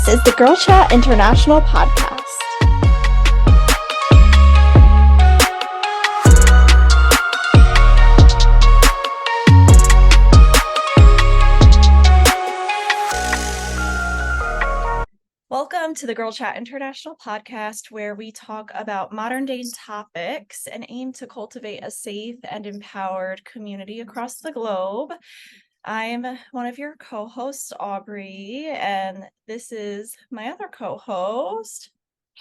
This is the Girl Chat International podcast. Welcome to the Girl Chat International podcast, where we talk about modern day topics and aim to cultivate a safe and empowered community across the globe. I'm one of your co-hosts, Aubrey, and this is my other co-host,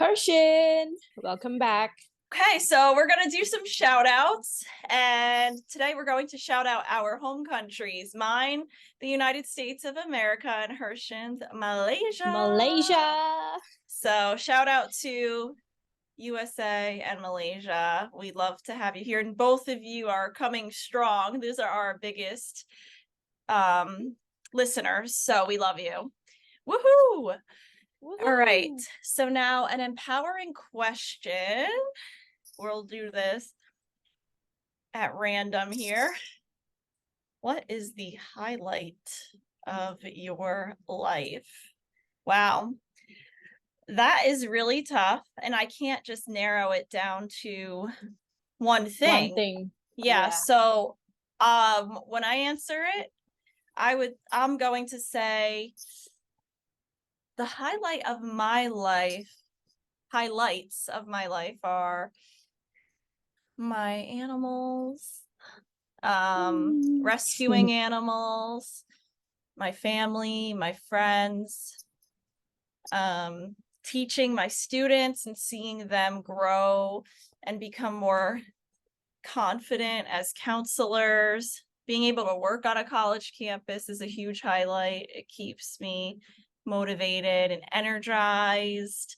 Hersyn. Welcome back. Okay, so we're going to do some shout outs, and today we're going to shout out our home countries. Mine, the United States of America, and Hersyn's Malaysia. So shout out to USA and Malaysia. We'd love to have you here, and both of you are coming strong. Those are our biggest listeners, so we love you. Woohoo! All right, so now an empowering question. We'll do this at random here. What is the highlight of your life? Wow, that is really tough, and I can't just narrow it down to one thing. Yeah. So when I answer it, I'm going to say the highlights of my life are my animals, rescuing animals, my family, my friends, teaching my students and seeing them grow and become more confident as counselors. Being able to work on a college campus is a huge highlight. It keeps me motivated and energized.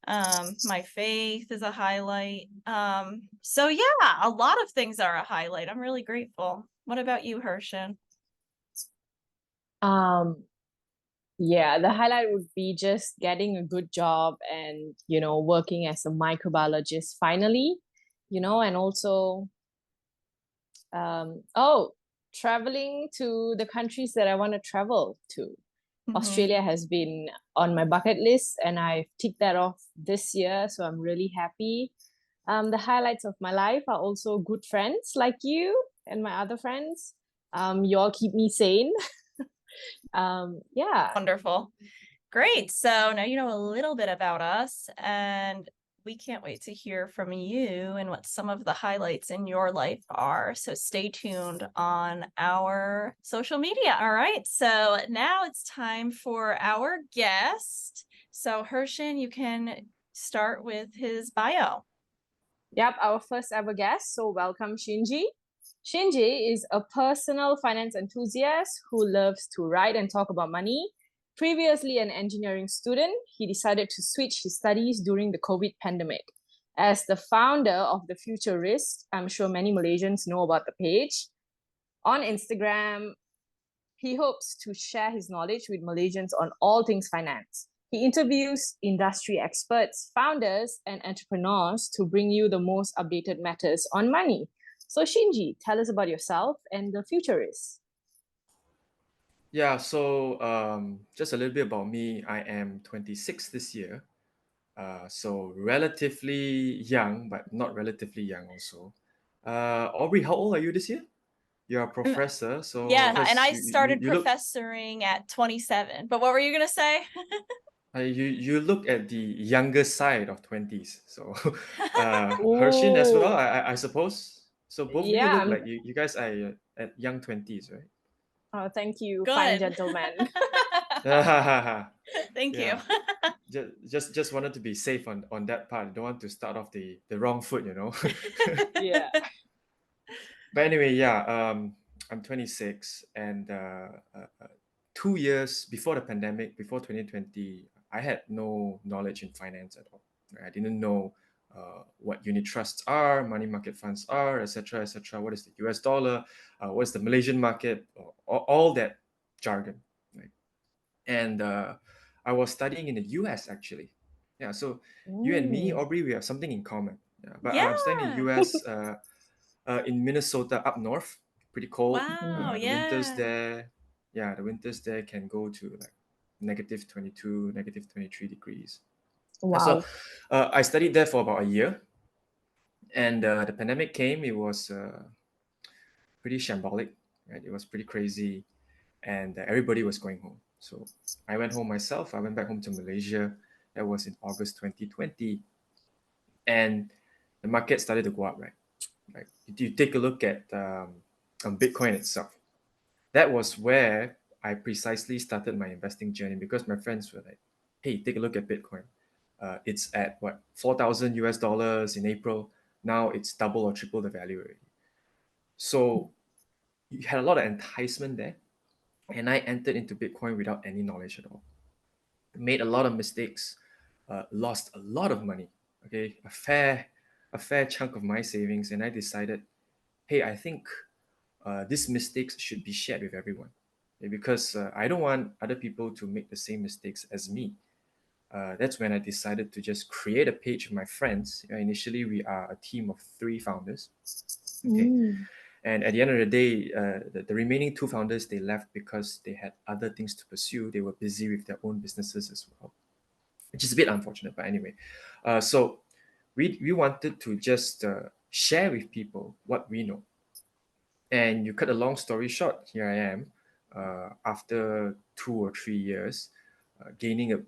My faith is a highlight. So yeah, a lot of things are a highlight. I'm really grateful. What about you, Hersyn? Yeah, the highlight would be just getting a good job and, working as a microbiologist finally, and also, traveling to the countries that I want to travel to. Australia has been on my bucket list and I've ticked that off this year, so I'm really happy. The highlights of my life are also good friends like you and my other friends. You all keep me sane. Yeah. Wonderful. Great. So now you know a little bit about us, and we can't wait to hear from you and what some of the highlights in your life are. So stay tuned on our social media. All right. So now it's time for our guest. So Hersyn, you can start with his bio. Yep, our first ever guest. So welcome, Shinji. Shinji is a personal finance enthusiast who loves to write and talk about money. Previously an engineering student, he decided to switch his studies during the COVID pandemic. As the founder of the Futurizts, I'm sure many Malaysians know about the page. On Instagram, he hopes to share his knowledge with Malaysians on all things finance. He interviews industry experts, founders, and entrepreneurs to bring you the most updated matters on money. So Shinji, tell us about yourself and the Futurists. Yeah, so just a little bit about me. I am 26 this year. So relatively young, but not relatively young also. Aubrey, how old are you this year? You're a professor, so yeah, and I started professoring at 27. But what were you gonna say? You look at the younger side of 20s. So Hersyn as well, I suppose. So both of you look like you guys are at young 20s, right? Oh, thank you, Good. fine gentleman. Thank you. Just wanted to be safe on that part. Don't want to start off the wrong foot, Yeah. But anyway, yeah, I'm 26, and 2 years before the pandemic, before 2020, I had no knowledge in finance at all. I didn't know what unit trusts are, money market funds are, etc., etc. What is the US dollar? What is the Malaysian market? All that jargon, right? And I was studying in the US actually. Yeah, so you and me, Aubrey, we have something in common. Yeah, but I'm studying in the US in Minnesota up north, pretty cold. Wow, The winters there, yeah, the winters there can go to like negative 22, negative 23 degrees. Wow. So I studied there for about a year, and the pandemic came. It was pretty shambolic, right? It was pretty crazy, and everybody was going home. So I went home myself. I went back home to Malaysia. That was in August 2020, and the market started to go up, right? Like, you take a look at Bitcoin itself. That was where I precisely started my investing journey, because my friends were like, "Hey, take a look at Bitcoin. It's at what, 4,000 US dollars in April. Now it's double or triple the value already." So you had a lot of enticement there, and I entered into Bitcoin without any knowledge at all. Made a lot of mistakes, lost a lot of money. Okay, a fair chunk of my savings, and I decided, hey, I think these mistakes should be shared with everyone. Okay, because I don't want other people to make the same mistakes as me. That's when I decided to just create a page with my friends. Initially, we are a team of 3 founders. Okay, and at the end of the day, the remaining 2 founders, they left because they had other things to pursue. They were busy with their own businesses as well, which is a bit unfortunate. But anyway, so we wanted to just share with people what we know. And you cut a long story short, here I am, after 2 or 3 years, gaining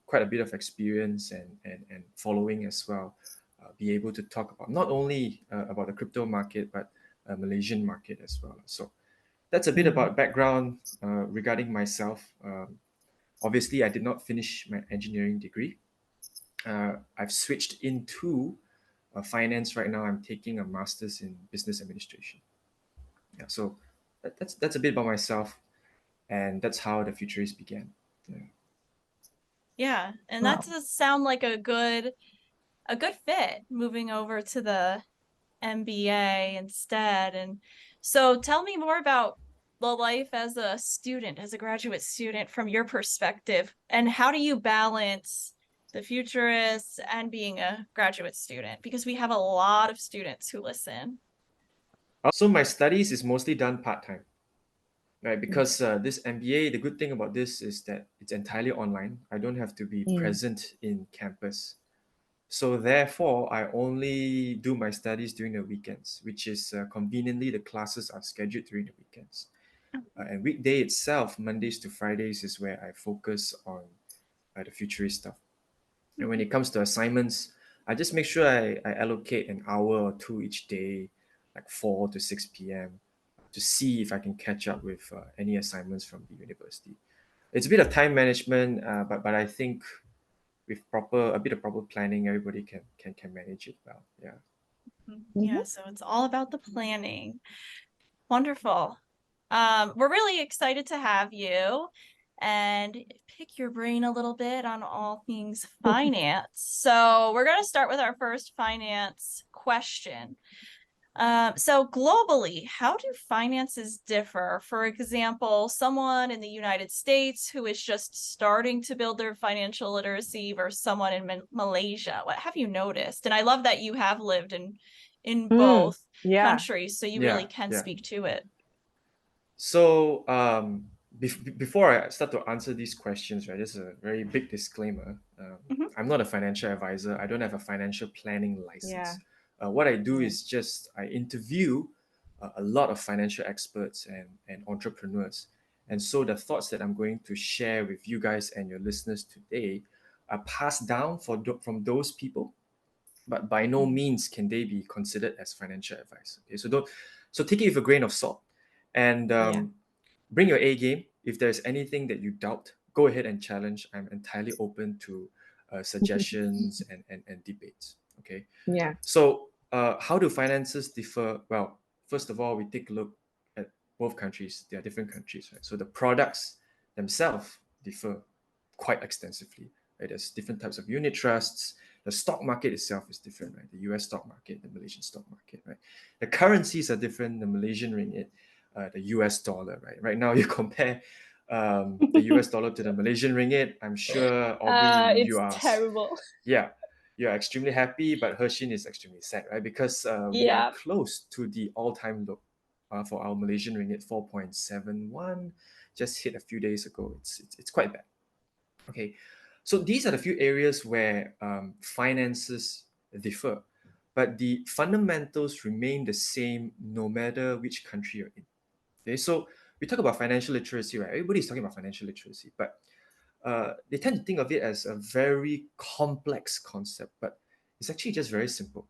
quite a bit of experience and following as well. Be able to talk about not only about the crypto market, but Malaysian market as well. So that's a bit about background regarding myself. Obviously, I did not finish my engineering degree. I've switched into finance right now. I'm taking a master's in business administration. Yeah, so that's a bit about myself, and that's how the Futurists began. Yeah. Yeah, and that Wow. does sound like a good fit, moving over to the MBA instead. And so tell me more about the life as a student, as a graduate student, from your perspective, and how do you balance the Futurists and being a graduate student? Because we have a lot of students who listen. So my studies is mostly done part-time, right? Because this MBA, the good thing about this is that it's entirely online. I don't have to be present in campus. So therefore, I only do my studies during the weekends, which is conveniently the classes are scheduled during the weekends. And weekday itself, Mondays to Fridays, is where I focus on the futurist stuff. And when it comes to assignments, I just make sure I allocate an hour or two each day, like 4 to 6 p.m., to see if I can catch up with any assignments from the university. It's a bit of time management, but I think with a bit of proper planning, everybody can manage it well. Yeah. Yeah, so it's all about the planning. Wonderful. We're really excited to have you and pick your brain a little bit on all things finance. So we're going to start with our first finance question. So globally, how do finances differ? For example, someone in the United States who is just starting to build their financial literacy versus someone in Malaysia. What have you noticed? And I love that you have lived in both countries, so you really can speak to it. So before I start to answer these questions, right, this is a very big disclaimer. I'm not a financial advisor. I don't have a financial planning license. What I do is just I interview a lot of financial experts and entrepreneurs. And so the thoughts that I'm going to share with you guys and your listeners today are passed down from those people, but by no means can they be considered as financial advice. Okay, so take it with a grain of salt, and bring your A game. If there's anything that you doubt, go ahead and challenge. I'm entirely open to suggestions and debates. Okay. So how do finances differ? Well, first of all, we take a look at both countries. They are different countries, right? So the products themselves differ quite extensively. Right? There's different types of unit trusts. The stock market itself is different, right? The US stock market, the Malaysian stock market, right? The currencies are different. The Malaysian ringgit, the US dollar, right? Right now, you compare the US dollar to the Malaysian ringgit. I'm sure, Aubrey, you are terrible. Yeah, you're extremely happy, but Hersyn is extremely sad, right? Because we are close to the all-time low for our Malaysian ringgit, 4.71, just hit a few days ago. It's quite bad. Okay, so these are the few areas where finances differ, but the fundamentals remain the same no matter which country you're in. Okay, so we talk about financial literacy, right? Everybody's talking about financial literacy, but they tend to think of it as a very complex concept, but it's actually just very simple.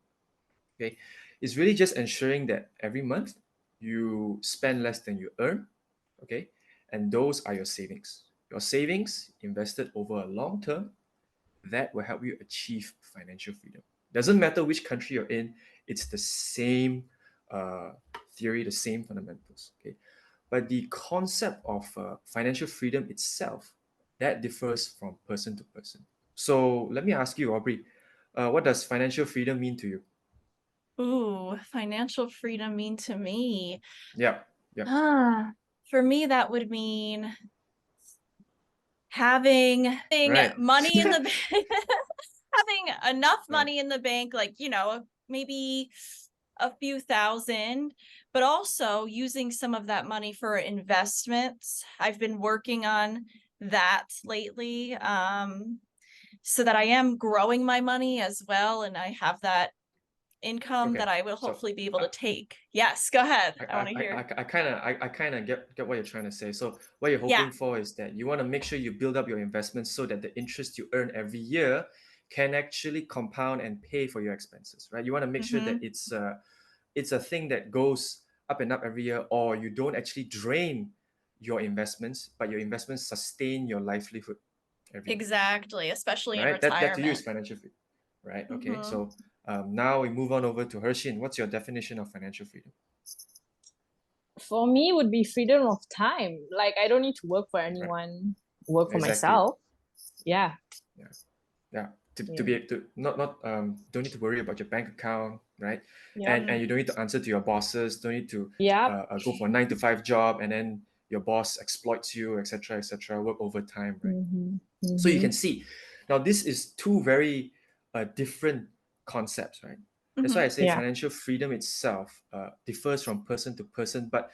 Okay, it's really just ensuring that every month you spend less than you earn. Okay, and those are your savings. Your savings invested over a long term that will help you achieve financial freedom. Doesn't matter which country you're in, it's the same uh, theory, the same fundamentals. Okay, but the concept of financial freedom itself that differs from person to person. So let me ask you, Aubrey, what does financial freedom mean to you? Ooh, financial freedom mean to me? Yeah, yeah, For me, that would mean having right. money in the bank, having enough Right. money in the bank, like, maybe a few thousand, but also using some of that money for investments. I've been working on that lately, so that I am growing my money as well, and I have that income Okay. that I will So hopefully be able I to take. Yes, go ahead. I I want to hear. I kind of get what you're trying to say. So what you're Yeah. hoping for is that you want to make sure you build up your investments so that the interest you earn every year can actually compound and pay for your expenses, right? You want to make sure that Mm-hmm. it's a thing that goes up and up every year, or you don't actually drain your investments, but your investments sustain your livelihood every month, Exactly, especially in right? That to you is retirement. financial freedom, right? Okay, Mm-hmm. so now we move on over to Hersyn. What's your definition of financial freedom? For me, would be freedom of time. Like I don't need to work for Right, anyone, work for exactly. myself. Yeah. Yeah, yeah. To Yeah. be to not don't need to worry about your bank account, right? Yep. And you don't need to answer to your bosses. Don't need to Yep. go for a 9 to 5 job, and then your boss exploits you, etc., etc. Work overtime, right? Mm-hmm. So you Mm-hmm. can see now this is two very different concepts, right? That's why Mm-hmm. I say Yeah. financial freedom itself differs from person to person, but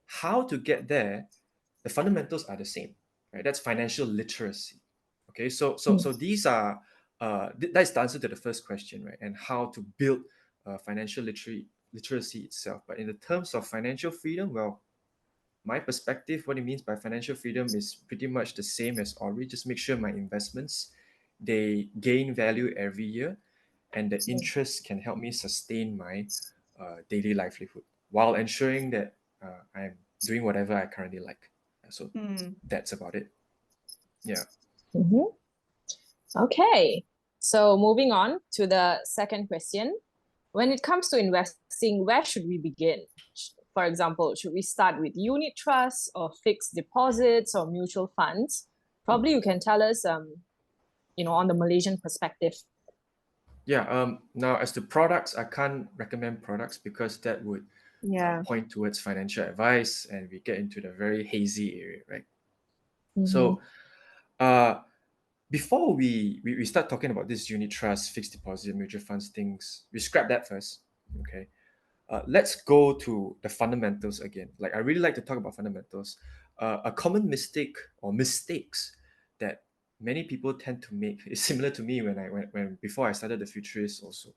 how to get there, the fundamentals are the same, right? That's financial literacy. Okay, Mm. so these are that's the answer to the first question, right? And how to build financial literacy itself. But in the terms of financial freedom, well, my perspective, what it means by financial freedom is pretty much the same as Aubrey. Just make sure my investments they gain value every year, and the interest can help me sustain my daily livelihood while ensuring that I'm doing whatever I currently like. So Mm. that's about it. Yeah. Mm-hmm. Okay. So moving on to the second question. When it comes to investing, where should we begin? For example, should we start with unit trusts or fixed deposits or mutual funds? Probably you can tell us, on the Malaysian perspective. Yeah. Now, as to products, I can't recommend products because that would Yeah. point towards financial advice, and we get into the very hazy area, right? Mm-hmm. So, uh, before we start talking about this unit trust, fixed deposit, mutual funds things, we scrap that first. Okay. Let's go to the fundamentals again. Like I really like to talk about fundamentals. A common mistake or mistakes that many people tend to make is similar to me when before I started the Futurists also,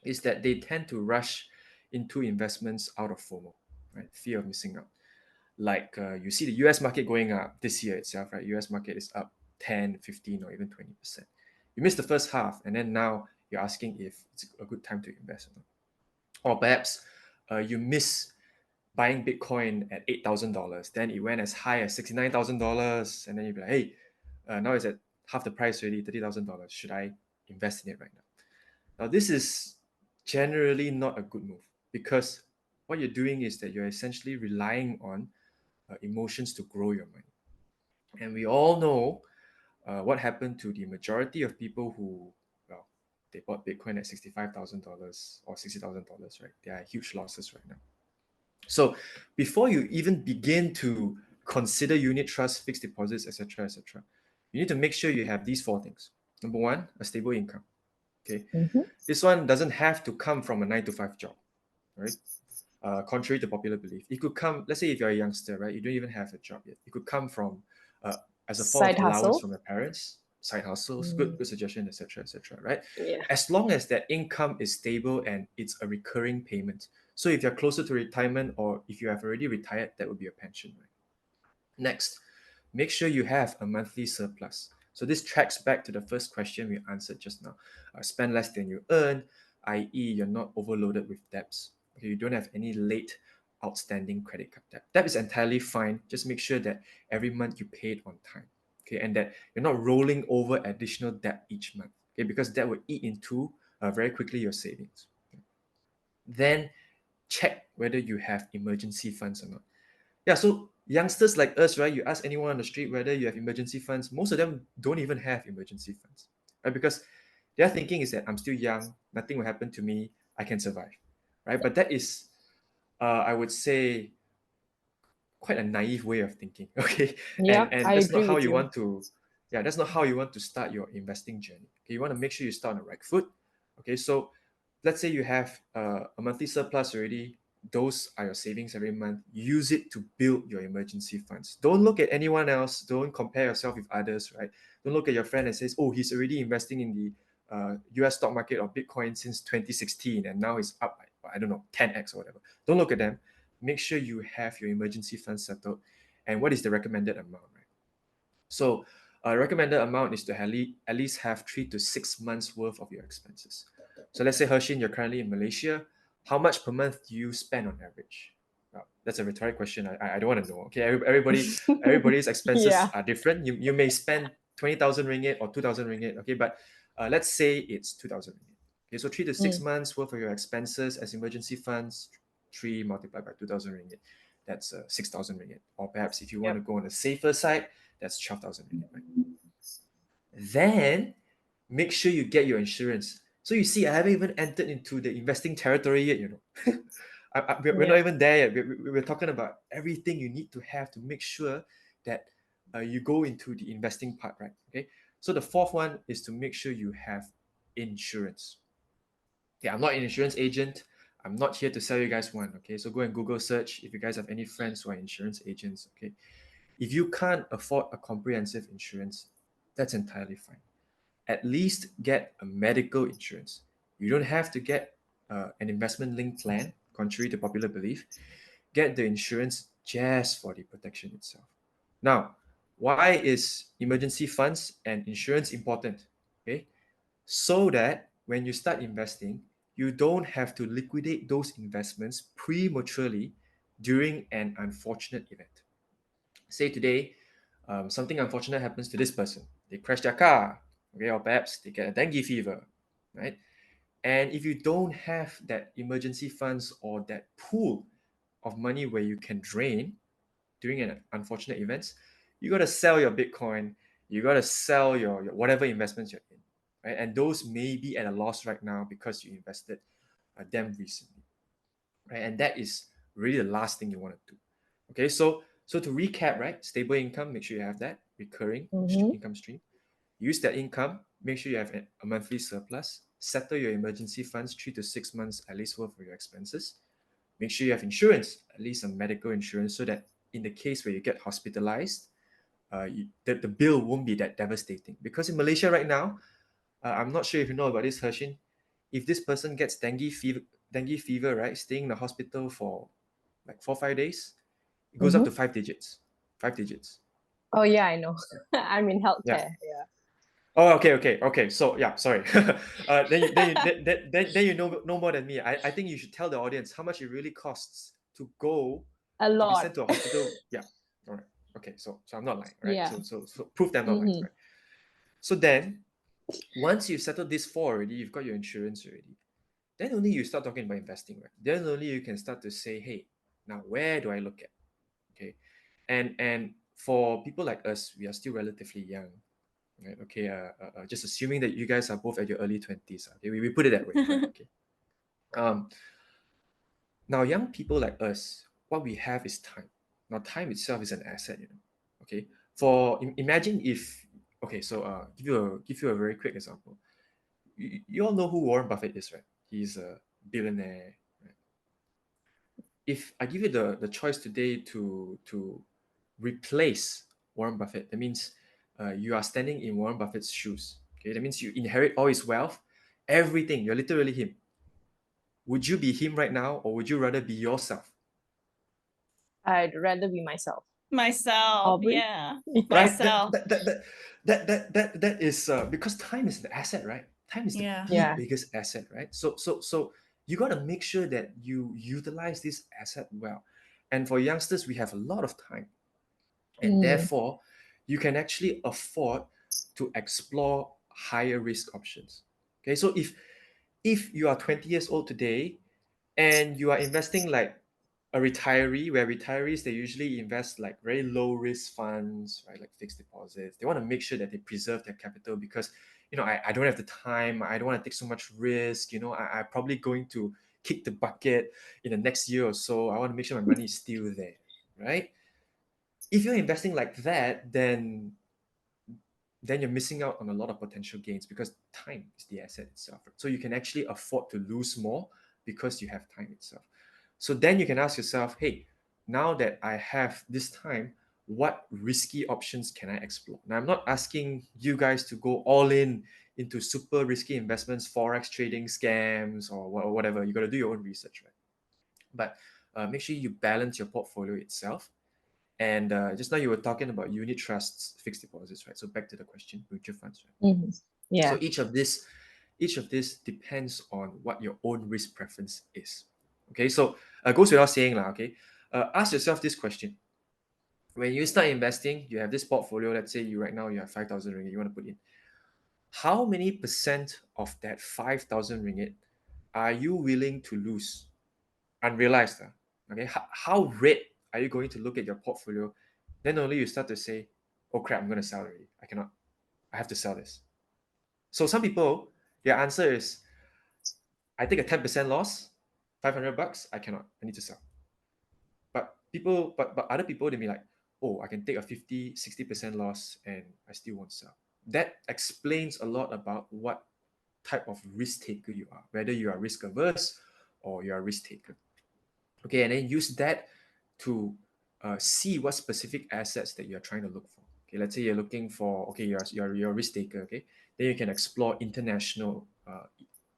is that they tend to rush into investments out of FOMO, right? Fear of missing out. Like you see the US market going up this year itself, right? US market is up 10, 15, or even 20%. You missed the first half, and then now you're asking if it's a good time to invest or not. Or perhaps you miss buying Bitcoin at $8,000, then it went as high as $69,000, and then you'd be like, hey, now it's at half the price already, $30,000. Should I invest in it right now? Now, this is generally not a good move because what you're doing is that you're essentially relying on emotions to grow your money. And we all know what happened to the majority of people who, well, they bought Bitcoin at $65,000 or $60,000, right? They are huge losses right now. So before you even begin to consider unit trust, fixed deposits, etc., you need to make sure you have these four things. Number one, a stable income. Okay, Mm-hmm. this one doesn't have to come from a 9 to 5 job, right? Contrary to popular belief, it could come. Let's say if you're a youngster, right, you don't even have a job yet. It could come from as a form of Side allowance hustle. from your parents, side hustles, good suggestion, etc., etc. Right? Yeah. As long as that income is stable and it's a recurring payment. So if you're closer to retirement or if you have already retired, that would be a pension, right? Next, make sure you have a monthly surplus. So this tracks back to the first question we answered just now. Spend less than you earn, i.e., you're not overloaded with debts. Okay, you don't have any late outstanding credit card debt. That is entirely fine. Just make sure that every month you pay it on time. Okay, and that you're not rolling over additional debt each month. Okay, because that will eat into very quickly your savings. Then check whether you have emergency funds or not. Yeah, so youngsters like us, right? You ask anyone on the street whether you have emergency funds, most of them don't even have emergency funds, right? Because their thinking is that I'm still young, nothing will happen to me, I can survive, right? But that is, I would say, quite a naive way of thinking, okay? Yep, And I that's not agree how with you you. want to, yeah, that's not how you want to start your investing journey. Okay, you want to make sure you start on the right foot. Okay, so let's say you have a monthly surplus already. Those are your savings every month. Use it to build your emergency funds. Don't look at anyone else. Don't compare yourself with others, right? Don't look at your friend and says, oh, he's already investing in the US stock market or Bitcoin since 2016 and now it's up, I don't know, 10x or whatever. Don't look at them. Make sure you have your emergency fund settled. And what is the recommended amount, right? So recommended amount is to at least have 3 to 6 months worth of your expenses. So let's say Hersyn, you're currently in Malaysia. How much per month do you spend on average? That's a rhetoric question. I don't want to know. Okay, everybody's expenses Yeah. are different. You may spend 20,000 ringgit or 2,000 ringgit. Okay, but let's say it's 2,000 ringgit. Okay, so 3 to 6 months worth of your expenses as emergency funds, 3 multiplied by 2,000 ringgit. That's 6,000 ringgit. Or perhaps if you want to go on the safer side, that's 12,000 ringgit, right? Then make sure you get your insurance. So you see, I haven't even entered into the investing territory yet, you know. We're not Yeah. even there yet. We're talking about everything you need to have to make sure that you go into the investing part, right? Okay. So the fourth one is to make sure you have insurance. Okay, I'm not an insurance agent. I'm not here to sell you guys one. Okay, so go and Google search if you guys have any friends who are insurance agents. Okay, if you can't afford a comprehensive insurance, that's entirely fine. At least get a medical insurance. You don't have to get an investment linked plan, contrary to popular belief. Get the insurance just for the protection itself. Now, why is emergency funds and insurance important? Okay, so that when you start investing, you don't have to liquidate those investments prematurely during an unfortunate event. Say today, something unfortunate happens to this person. They crash their car, okay, or perhaps they get a dengue fever, right? And if you don't have that emergency funds or that pool of money where you can drain during an unfortunate events, you got to sell your Bitcoin, you got to sell your whatever investments you're in, right? And those may be at a loss right now because you invested them recently, right? And that is really the last thing you want to do. Okay, so to recap, right? Stable income, make sure you have that recurring income stream. Use that income, make sure you have a monthly surplus. Settle your emergency funds 3 to 6 months at least worth of your expenses. Make sure you have insurance, at least some medical insurance, so that in the case where you get hospitalized, the bill won't be that devastating. Because in Malaysia right now, I'm not sure if you know about this, Hershin. If this person gets dengue fever, right, staying in the hospital for like 4 or 5 days, it goes up to 5 digits. 5 digits. Oh yeah, I know. I'm in Yeah. healthcare. Yeah. Oh, okay. So yeah, sorry. Then you know more than me. I think you should tell the audience how much it really costs to go A to be lot. sent to a hospital. Yeah. All right. Okay. So I'm not lying, right? Yeah. So proof that I'm not lying, right? So then once you've settled this four already, you've got your insurance already. Then only you start talking about investing, right? Then only you can start to say, hey, now where do I look at? Okay. And for people like us, we are still relatively young. Right? Okay, just assuming that you guys are both at your early 20s. Okay, we put it that way, right? Okay. Um, Now, young people like us, what we have is time. Now, time itself is an asset, you know. Okay. Imagine if, okay, so give you a very quick example. You all know who Warren Buffett is, right? He's a billionaire. Right? If I give you the choice today to replace Warren Buffett, that means you are standing in Warren Buffett's shoes. Okay, that means you inherit all his wealth, everything. You're literally him. Would you be him right now, or would you rather be yourself? I'd rather be myself. Myself, Aubrey? yeah. Yeah. Right? Myself. That is because time is the asset, right? Time is the Yeah. Yeah. biggest asset, right? So you got to make sure that you utilize this asset well. And for youngsters, we have a lot of time, and Mm. therefore you can actually afford to explore higher risk options. Okay, so if you are 20 years old today and you are investing like a retiree, where retirees, they usually invest like very low risk funds, right, like fixed deposits. They want to make sure that they preserve their capital because, I don't have the time, I don't want to take so much risk, I'm probably going to kick the bucket in the next year or so. I want to make sure my money is still there, right? If you're investing like that, then you're missing out on a lot of potential gains because time is the asset itself. So you can actually afford to lose more because you have time itself. So then you can ask yourself, hey, now that I have this time, what risky options can I explore? Now, I'm not asking you guys to go all in into super risky investments, forex trading scams, or whatever. You got to do your own research, right? But make sure you balance your portfolio itself. And just now you were talking about unit trusts, fixed deposits, right? So back to the question, mutual funds, right? Mhm. Yeah. So each of this depends on what your own risk preference is. Okay, so goes without saying, lah. Okay, ask yourself this question: when you start investing, you have this portfolio. Let's say right now you have 5,000 ringgit you want to put in. How many percent of that 5,000 ringgit are you willing to lose unrealized? Okay, how red are you going to look at your portfolio? Then only you start to say, "Oh crap, I'm going to sell already. I cannot. I have to sell this." So some people, their answer is, I take a 10% loss, 500 bucks, I cannot. I need to sell. But other people, they be like, oh, I can take a 50, 60% loss and I still won't sell. That explains a lot about what type of risk taker you are, whether you are risk averse or you are a risk taker. Okay, and then use that to see what specific assets that you're trying to look for. Okay, let's say you're looking for, okay, you're a risk taker. Okay, then you can explore international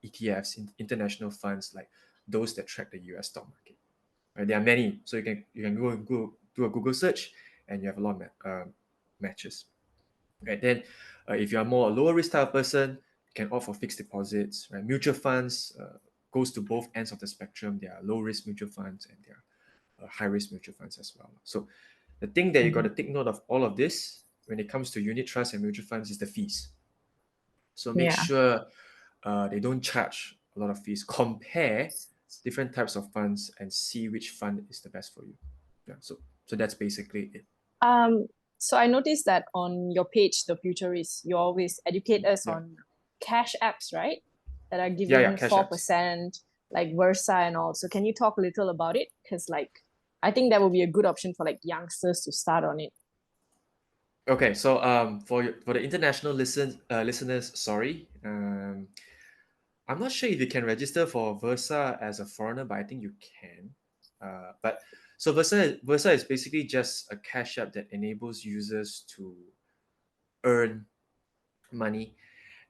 ETFs, international funds, like those that track the US stock market. Right, there are many, so you can go do a Google search, and you have a lot of matches. Right, then if you are more a lower risk type of person, you can opt for fixed deposits. Right, mutual funds goes to both ends of the spectrum. There are low risk mutual funds and there are high risk mutual funds as well. So the thing that you got to take note of all of this when it comes to unit trusts and mutual funds is the fees. So make Yeah. sure they don't charge a lot of fees. Compare different types of funds and see which fund is the best for you. Yeah. So that's basically it. Um, so I noticed that on your page, the Futurizts, you always educate us Yeah. on cash apps, right? That are Yeah. giving Cash apps. 4%, like Versa and all. So can you talk a little about it? Because I think that would be a good option for like youngsters to start on it. Okay. So for the international listeners, sorry. I'm not sure if you can register for Versa as a foreigner, but I think you can. But so Versa is basically just a cash app that enables users to earn money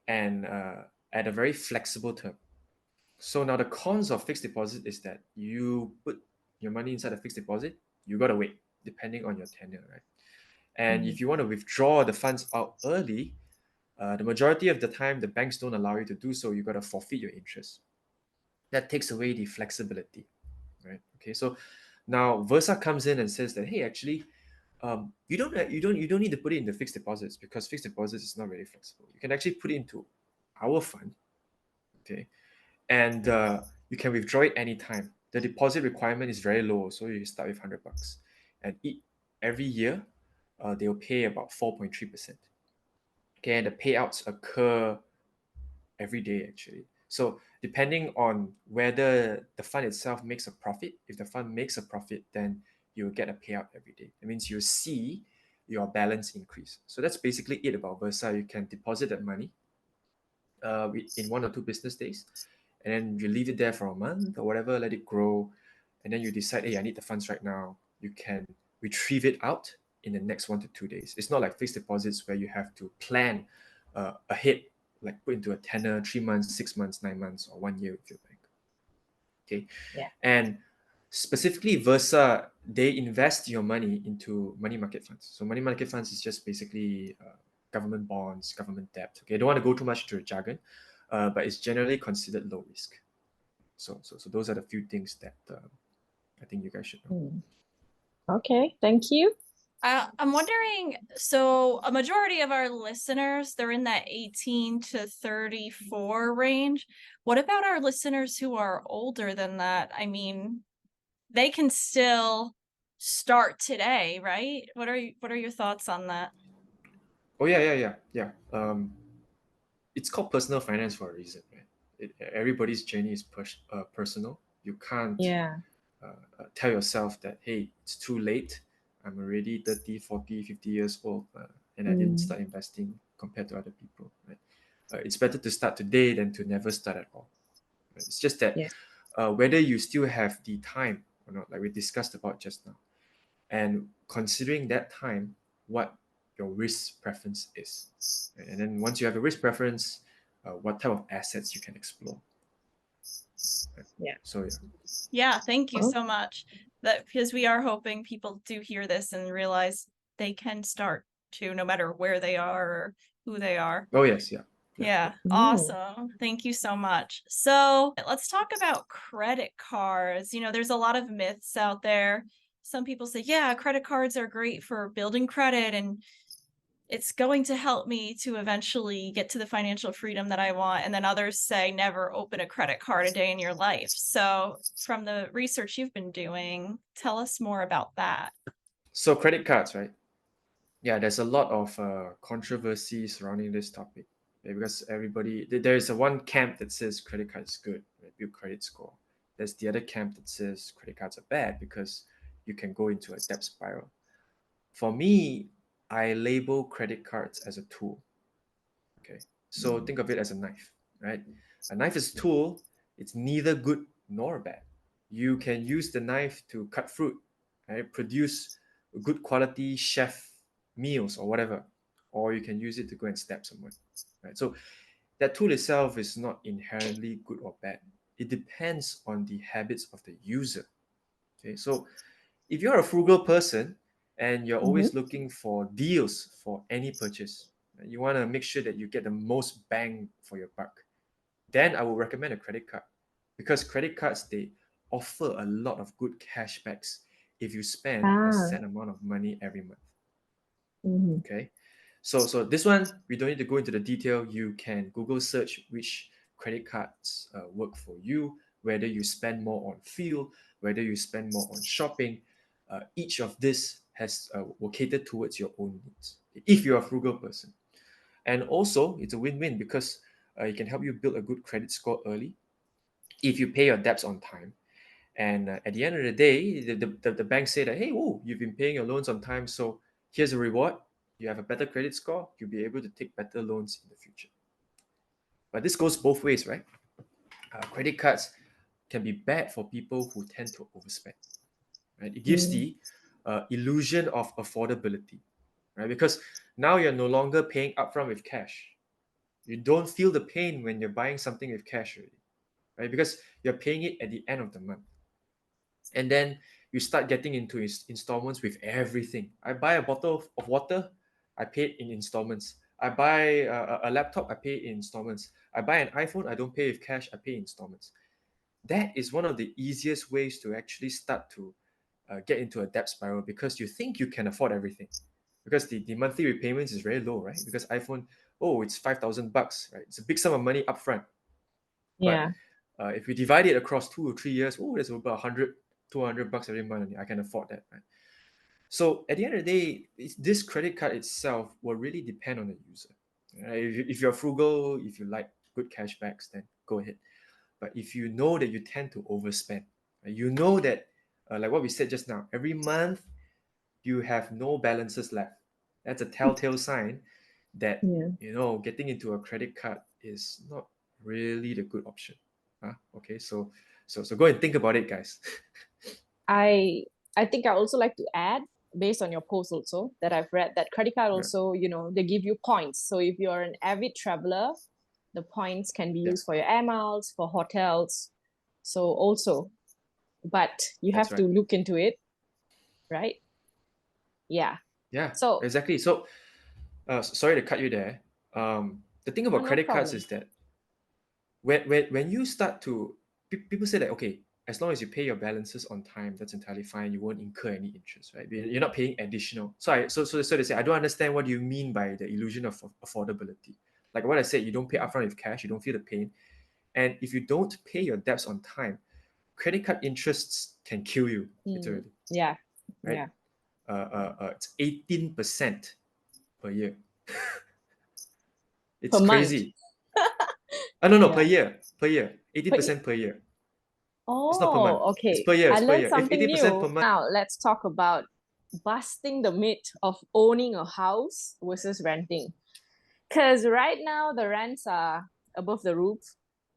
and at a very flexible term. So now the cons of fixed deposit is that you put your money inside a fixed deposit, you gotta wait depending on your tenure, right? And Mhm. if you want to withdraw the funds out early, the majority of the time the banks don't allow you to do so. You gotta forfeit your interest. That takes away the flexibility, right? Okay, so now Versa comes in and says that, hey, actually, you don't need to put it in the fixed deposits because fixed deposits is not really flexible. You can actually put it into our fund, okay, and you can withdraw it anytime. The deposit requirement is very low, so you start with 100 bucks, and every year, they'll pay about 4.3%. Okay, and the payouts occur every day actually. So depending on whether the fund itself makes a profit, if the fund makes a profit, then you'll get a payout every day. That means you see your balance increase. So that's basically it about Versa. You can deposit that money in 1 or 2 business days, and then you leave it there for a month or whatever, let it grow, and then you decide, hey, I need the funds right now. You can retrieve it out in the next 1 to 2 days. It's not like fixed deposits where you have to plan ahead, like put into a tenor 3 months, 6 months, 9 months, or 1 year with your bank. Okay. Yeah. And specifically Versa, they invest your money into money market funds. So money market funds is just basically government bonds, government debt. Okay, I don't want to go too much to the jargon, but it's generally considered low risk. So those are the few things that I think you guys should know. Okay, thank you. I'm wondering, so a majority of our listeners, they're in that 18 to 34 range. What about our listeners who are older than that? I mean, they can still start today, right? What are your thoughts on that? Oh yeah. It's called personal finance for a reason, right? Everybody's journey is personal. You can't Yeah. tell yourself that, hey, it's too late. I'm already 30, 40, 50 years old, and I didn't start investing compared to other people, right? It's better to start today than to never start at all. Right? It's just that Yes. whether you still have the time or not, like we discussed about just now, and considering that time, what your risk preference is. Right? And then once you have a risk preference, what type of assets you can explore. Right? Yeah. So Yeah, thank you Oh. so much. That because we are hoping people do hear this and realize they can start to, no matter where they are or who they are. Oh yes, yeah. Yeah, awesome. Thank you so much. So let's talk about credit cards. You know, there's a lot of myths out there. Some people say, yeah, credit cards are great for building credit and it's going to help me to eventually get to the financial freedom that I want. And then others say, never open a credit card a day in your life. So from the research you've been doing, tell us more about that. So credit cards, right? Yeah, there's a lot of controversy surrounding this topic, okay, because there is a one camp that says credit card is good, right? Build credit score. There's the other camp that says credit cards are bad because you can go into a debt spiral. For me, I label credit cards as a tool. Okay, so think of it as a knife, right? A knife is a tool. It's neither good nor bad. You can use the knife to cut fruit, right? Produce good quality chef meals or whatever, or you can use it to go and stab someone, right? So that tool itself is not inherently good or bad. It depends on the habits of the user. Okay, so if you're a frugal person and you're always looking for deals for any purchase, you want to make sure that you get the most bang for your buck, then I would recommend a credit card, because credit cards, they offer a lot of good cashbacks if you spend a set amount of money every month. Okay, so this one we don't need to go into the detail. You can Google search which credit cards work for you, whether you spend more on fuel, whether you spend more on shopping. Each of this has will cater towards your own needs if you're a frugal person. And also it's a win-win because it can help you build a good credit score early if you pay your debts on time. And at the end of the day, the bank say that, hey, oh, you've been paying your loans on time, so here's a reward. You have a better credit score, you'll be able to take better loans in the future. But this goes both ways, right? Credit cards can be bad for people who tend to overspend, right? It gives the illusion of affordability, right? Because now you're no longer paying upfront with cash. You don't feel the pain when you're buying something with cash already, right? Because you're paying it at the end of the month. And then you start getting into installments with everything. I buy a bottle of water, I pay it in installments. I buy a laptop, I pay in installments. I buy an iPhone, I don't pay with cash, I pay in installments. That is one of the easiest ways to actually start to get into a debt spiral, because you think you can afford everything, because the monthly repayments is very low, right? Because iPhone, oh, it's $5,000, right? It's a big sum of money upfront. But if we divide it across 2 or 3 years, oh, there's about 100, $200 every month. I can afford that, right? So at the end of the day, this credit card itself will really depend on the user. Right? If you're frugal, if you like good cashbacks, then go ahead. But if you know that you tend to overspend, right, you know that, like what we said just now, every month you have no balances left. That's a telltale sign that getting into a credit card is not really the good option. Okay, so go and think about it, guys. I think I also like to add based on your post also that I've read, that credit card also, they give you points. So if you're an avid traveler, the points can be used for your air miles, for hotels. So also, but you That's have to right. look into it, right? Yeah. Yeah, So, exactly. So, sorry to cut you there. The thing about no credit cards problem. is that when you start to people say that, okay, as long as you pay your balances on time, that's entirely fine. You won't incur any interest, right? You're not paying additional. So they say, I don't understand what you mean by the illusion of affordability. Like what I said, you don't pay upfront with cash, you don't feel the pain, and if you don't pay your debts on time, credit card interests can kill you literally, Yeah. right? Yeah. It's 18% per year. It's Per month. crazy. No, per Yeah. year, But 18% per year. It's not per month. oh, It's okay. per year. I It's per learned year. If something 18% per new. month, Now let's talk about busting the myth of owning a house versus renting. Because right now the rents are above the roof,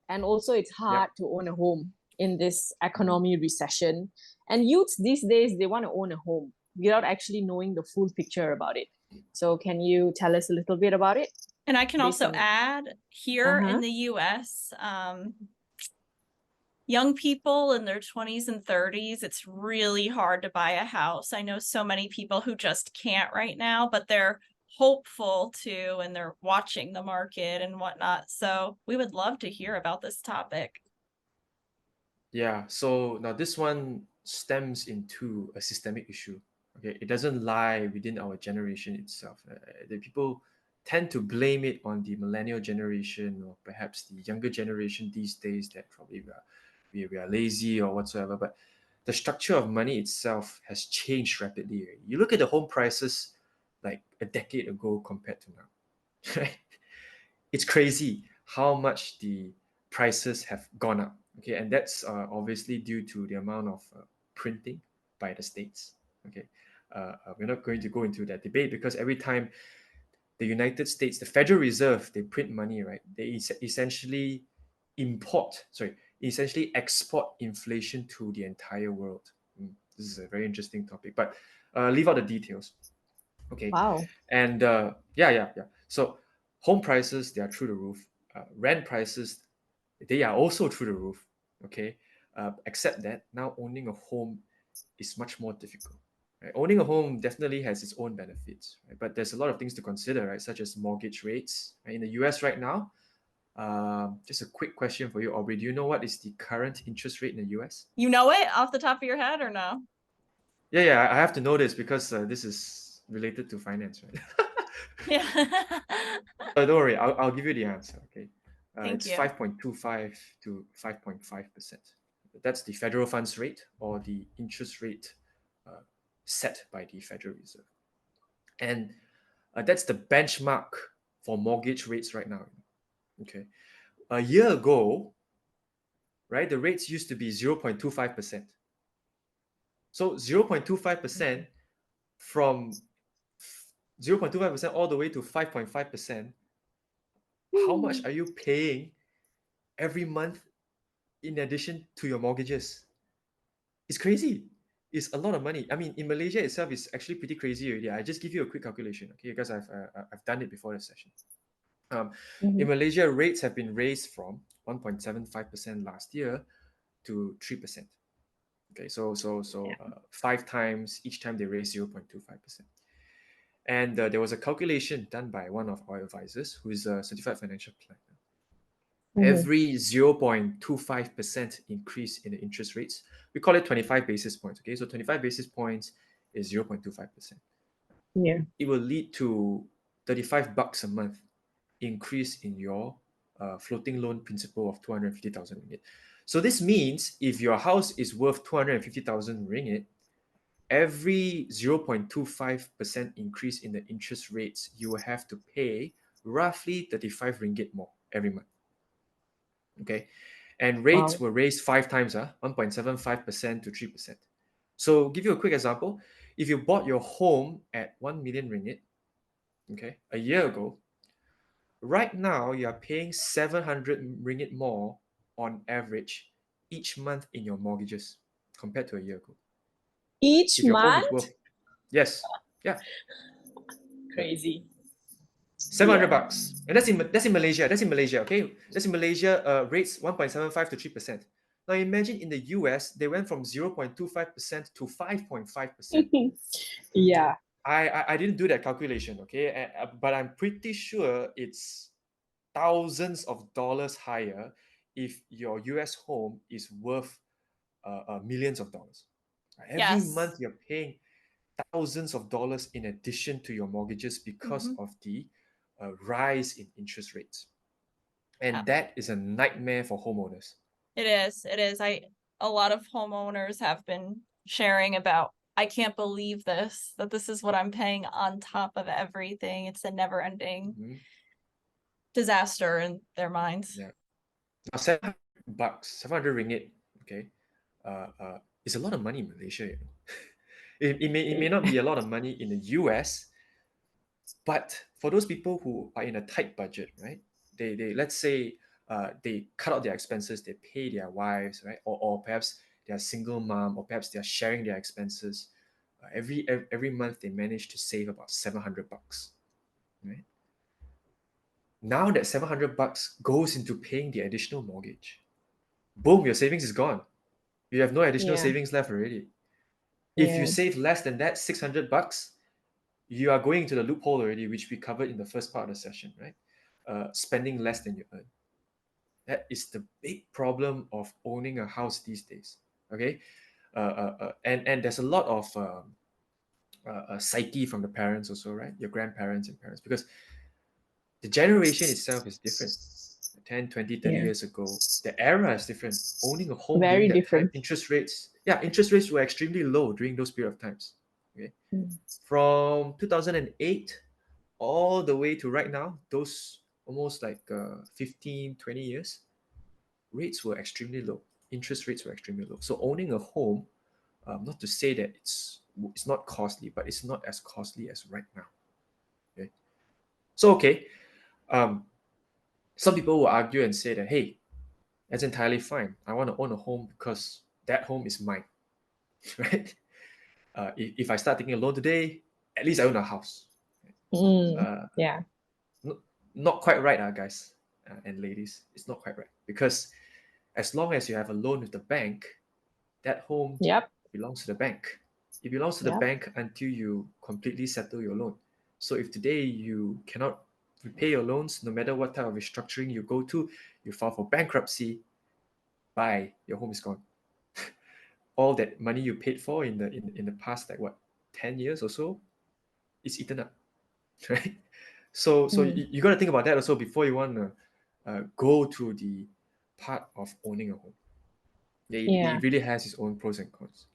and also it's yep. hard to own a home in this economy recession. And youths these days, they want to own a home without actually knowing the full picture about it. So can you tell us a little bit about it? And I can Based also on add here in the US, young people in their 20s and 30s, it's really hard to buy a house. I know so many people who just can't right now, but they're hopeful to, and they're watching the market and whatnot. So we would love to hear about this topic. Yeah. So now this one stems into a systemic issue. Okay, it doesn't lie within our generation itself. The people tend to blame it on the millennial generation or perhaps the younger generation these days, that probably we are lazy or whatsoever. But the structure of money itself has changed rapidly. You look at the home prices like a decade ago compared to now, right? It's crazy how much the prices have gone up. Okay, and that's obviously due to the amount of printing by the states. Okay, we're not going to go into that debate because every time the United States, the Federal Reserve, they print money, right? They essentially export inflation to the entire world. This is a very interesting topic, but leave out the details. Okay, wow. and yeah. So home prices, they are through the roof. Rent prices, they are also through the roof. Okay, except that now owning a home is much more difficult. Right? Owning a home definitely has its own benefits, right? But there's a lot of things to consider, right? Such as mortgage rates. Right? In the US right now, just a quick question for you, Aubrey. Do you know what is the current interest rate in the US? You know it off the top of your head or no? Yeah. I have to know this because this is related to finance, right? Yeah. Don't worry, I'll give you the answer. Okay, Thank it's you. 5.25 to 5.5%. That's the federal funds rate or the interest rate uh, set by the Federal Reserve, and that's the benchmark for mortgage rates right now. Okay, a year ago, right, the rates used to be 0.25%. So 0.25% from 0.25% all the way to 5.5%. How much are you paying every month in addition to your mortgages? It's crazy. It's a lot of money. I mean, in Malaysia itself, it's actually pretty crazy already. I just give you a quick calculation, okay? Because I've done it before the session. In Malaysia, rates have been raised from 1.75% last year to 3%. Okay, so 5 times each time they raise 0.25%. And there was a calculation done by one of our advisors, who is a certified financial planner. Every 0.25% increase in the interest rates, we call it 25 basis points. Okay, so 25 basis points is 0.25%. Yeah. It will lead to 35 bucks a month increase in your floating loan principal of 250,000 ringgit. So this means if your house is worth 250,000 ringgit, every 0.25% increase in the interest rates, you will have to pay roughly 35 ringgit more every month. Okay, and rates Wow. were raised 5 times, 1.75% to 3%. So give you a quick example. If you bought your home at 1 million ringgit, okay, a year ago, right now you are paying 700 ringgit more on average each month in your mortgages compared to a year ago. Each If your home is month? worth, Yes. Yeah. Crazy. 700 Yeah. bucks. And that's in Malaysia. That's in Malaysia, okay? That's in Malaysia, rates 1.75 to 3%. Now imagine in the US, they went from 0.25% to 5.5%. Yeah. I didn't do that calculation, okay? But I'm pretty sure it's thousands of dollars higher if your US home is worth millions of dollars. Every Yes. month you're paying thousands of dollars in addition to your mortgages because Mhm. of the rise in interest rates. Yeah. And that is a nightmare for homeowners. It is. It is. A lot of homeowners have been sharing about, I can't believe this, that this is what I'm paying on top of everything. It's a never ending Mhm. disaster in their minds. Yeah. Now, 700 bucks, 700 ringgit, okay, is a lot of money in Malaysia. You know? It may not be a lot of money in the US, but for those people who are in a tight budget, right? They let's say they cut out their expenses, they pay their wives, right? Or perhaps they're single mom, or perhaps they're sharing their expenses. Every month they manage to save about 700 bucks, right? Now that 700 bucks goes into paying the additional mortgage. Boom, your savings is gone. You have no additional Yeah. savings left already. If you Yeah. save less than that 600 bucks, you are going into the loophole already, which we covered in the first part of the session, right? Spending less than you earn. That is the big problem of owning a house these days. Okay, and there's a lot of psyche from the parents also, right? Your grandparents and parents, because the generation itself is different. 10, 20, 30 Yeah. years ago, the era is different. Owning a home during Very that time, different. interest rates were extremely low during those period of times. Okay, Mm. from 2008 all the way to right now, those almost like 15, 20 years, rates were extremely low. Interest rates were extremely low. So owning a home, not to say that it's not costly, but it's not as costly as right now. Okay, so okay, um, some people will argue and say that, hey, that's entirely fine. I want to own a home because that home is mine, right? If I start taking a loan today, at least I own a house. Mm. Uh, Yeah. no, not quite right, guys and ladies. It's not quite right because as long as you have a loan with the bank, that home Yep. belongs to the bank. It belongs to the Yep. bank until you completely settle your loan. So if today you cannot repay your loans, no matter what type of restructuring you go to, you file for bankruptcy, bye, your home is gone. All that money you paid for in the past, like what, 10 years or so, is eaten up. Right? So Mm. you got to think about that also before you want to go to the part of owning a home. Yeah. It really has its own pros and cons.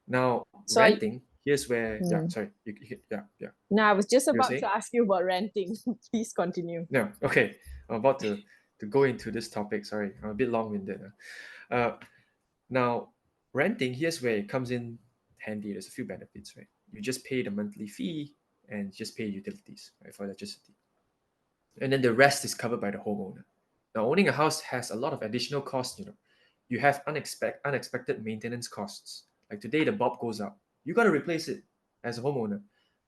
Now, So renting, here's where, yeah, mm. sorry, yeah, No, I was just you were about saying? to ask you about renting. Please continue. No, okay, I'm about to go into this topic. Sorry, I'm a bit long-winded. Now, renting, here's where it comes in handy. There's a few benefits, right? You just pay the monthly fee and just pay utilities, right, for electricity. And then the rest is covered by the homeowner. Now, owning a house has a lot of additional costs. You have unexpected maintenance costs. Like today, the bulb goes out, you got to replace it as a homeowner.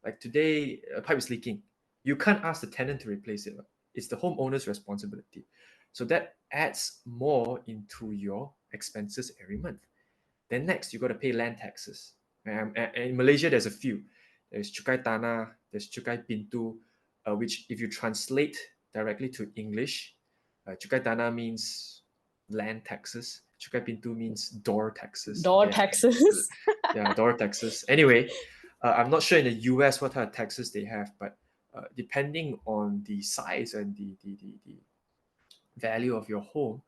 Like today, a pipe is leaking, you can't ask the tenant to replace it. It's the homeowner's responsibility. So that adds more into your expenses every month. Then next, you got to pay land taxes. And in Malaysia, there's a few. There's cukai tanah, there's cukai pintu, which if you translate directly to English, cukai tanah means land taxes. Cukai pintu means door taxes. Door Okay, taxes. yeah, door taxes. Anyway, I'm not sure in the US what type of taxes they have, but depending on the size and the value of your home,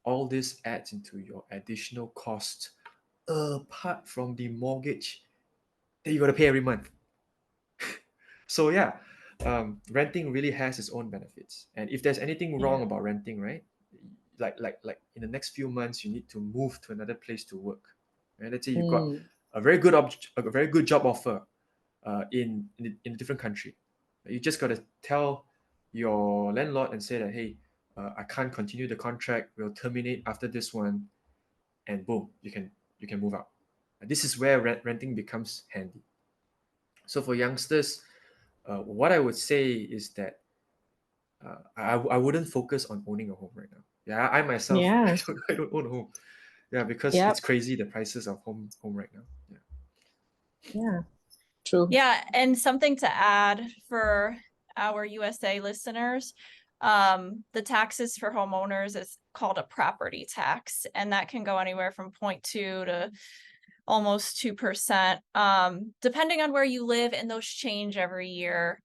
all this adds into your additional cost apart from the mortgage that you got to pay every month. So yeah, renting really has its own benefits. And if there's anything wrong Yeah. about renting, right? Like in the next few months, you need to move to another place to work. Right? Let's say you got Mm. a very good job offer in a different country. You just got to tell your landlord and say that, hey, I can't continue the contract. We'll terminate after this one, and boom, you can move out. This is where renting becomes handy. So for youngsters, what I would say is that I wouldn't focus on owning a home right now. Yeah, I myself Yeah. I don't own a home. Yeah, because it's Yep. crazy the prices of home right now. Yeah. Yeah. True. Yeah, and something to add for our USA listeners, the taxes for homeowners is called a property tax, and that can go anywhere from 0.2 to almost 2%, depending on where you live, and those change every year.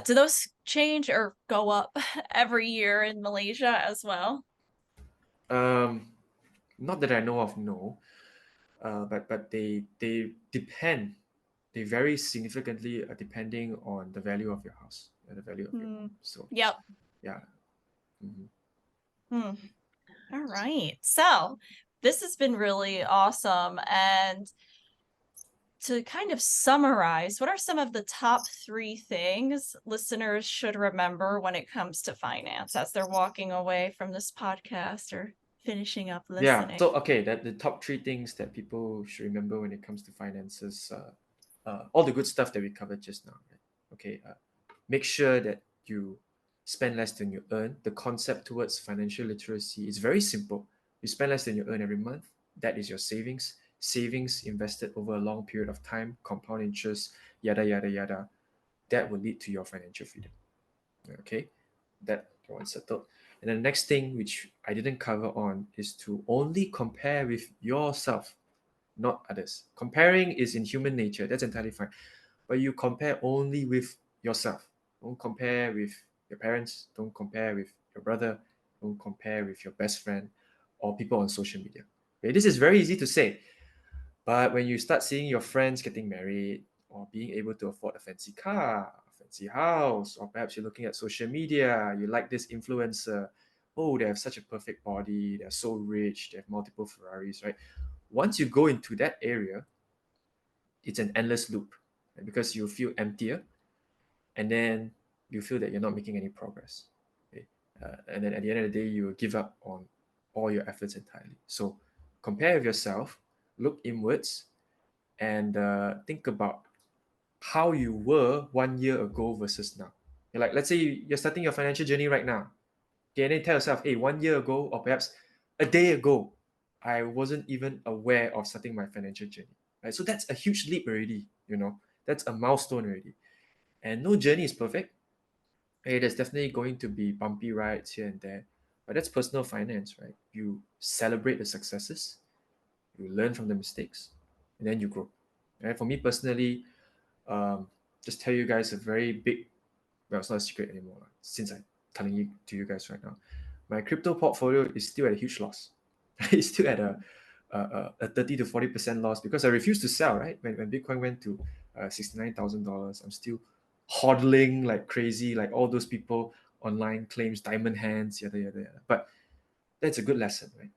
Do those change or go up every year in Malaysia as well? Um, Not that I know of, no. But they depend. They vary significantly depending on the value of your house, the value of your home. So Yep. yeah. Mhm. Hmm. All right. So this has been really awesome. And to kind of summarize, what are some of the top 3 things listeners should remember when it comes to finance as they're walking away from this podcast or finishing up Yeah. listening? So okay, that the top three things that people should remember when it comes to finances, all the good stuff that we covered just now. Right? Okay. Make sure that you spend less than you earn. The concept towards financial literacy is very simple. You spend less than you earn every month. That is your savings. Savings invested over a long period of time, compound interest, yada yada yada. That will lead to your financial freedom. Okay, that one settled. And the next thing which I didn't cover on is to only compare with yourself, not others. Comparing is in human nature, that's entirely fine. But you compare only with yourself. Don't compare with your parents, don't compare with your brother, don't compare with your best friend or people on social media. Okay, this is very easy to say, but when you start seeing your friends getting married or being able to afford a fancy car, a fancy house, or perhaps you're looking at social media, you like this influencer, oh, they have such a perfect body, they're so rich, they have multiple Ferraris, right? Once you go into that area, it's an endless loop, right? Because you feel emptier, and then you feel that you're not making any progress. Okay? And then at the end of the day, you will give up on all your efforts entirely. So compare with yourself, look inwards, and think about how you were 1 year ago versus now. You're like, let's say you're starting your financial journey right now. Okay, and then tell yourself, hey, 1 year ago, or perhaps a day ago, I wasn't even aware of starting my financial journey. Right? So that's a huge leap already, That's a milestone already. And no journey is perfect. Hey, there's definitely going to be bumpy rides here and there. But that's personal finance, right? You celebrate the successes, you learn from the mistakes, and then you grow. Right? For me personally, um, just tell you guys a very big, well, it's not a secret anymore since I'm telling you to you guys right now. My crypto portfolio is still at a huge loss. It's still at a 30 to 40% loss because I refused to sell, right? When Bitcoin went to $69,000, I'm still hodling like crazy, like all those people online claims diamond hands, yada, yada, yada. But that's a good lesson, right?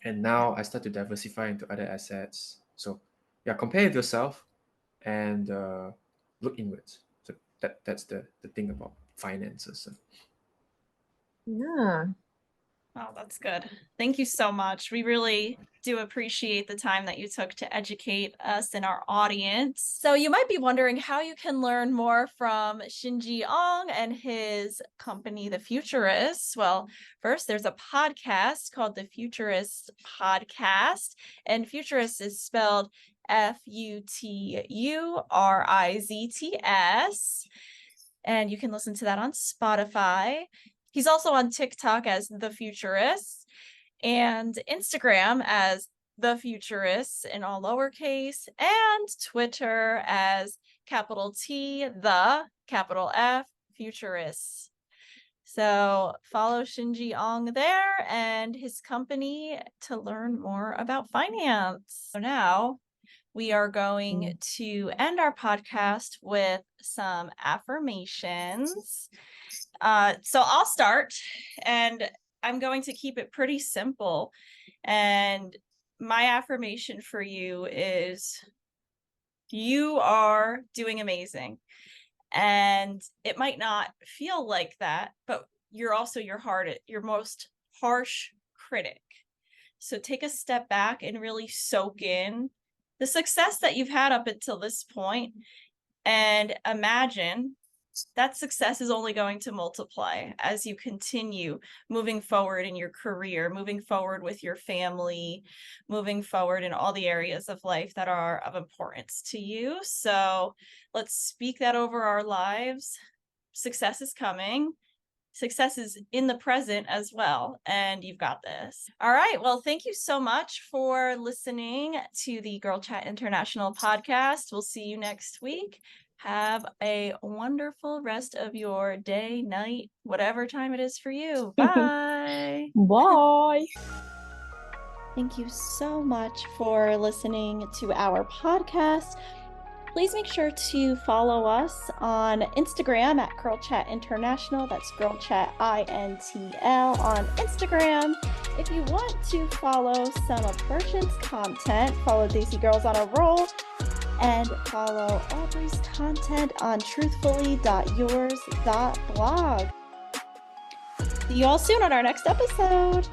And now I start to diversify into other assets. So, yeah, compare with yourself and look inwards. So that's the thing about finances. Yeah. Oh, that's good. Thank you so much. We really do appreciate the time that you took to educate us and our audience. So you might be wondering how you can learn more from Shinji Ong and his company, The Futurists. Well, first, there's a podcast called The Futurizts Podcast, and Futurist is spelled Futurizts. And you can listen to that on Spotify. He's also on TikTok as The Futurists and Instagram as The Futurists in all lowercase, and Twitter as capital T, the capital F, Futurists. So follow Shinji Ong there and his company to learn more about finance. So now we are going to end our podcast with some affirmations. So I'll start, and I'm going to keep it pretty simple. And my affirmation for you is you are doing amazing. And it might not feel like that, but you're also your most harsh critic. So take a step back and really soak in the success that you've had up until this point And imagine that success is only going to multiply as you continue moving forward in your career, moving forward with your family, moving forward in all the areas of life that are of importance to you. So let's speak that over our lives. Success is coming. Success is in the present as well, and you've got this. All right. Well, thank you so much for listening to the Girl Chat International podcast. We'll see you next week. Have a wonderful rest of your day, night, whatever time it is for you. Bye. Bye. Thank you so much for listening to our podcast. Please make sure to follow us on Instagram at Girl Chat International. That's Girl Chat INTL on Instagram. If you want to follow some of Bertrand's content, follow Daisy Girls on a Roll, and follow Aubrey's content on truthfully.yours.blog. See you all soon on our next episode.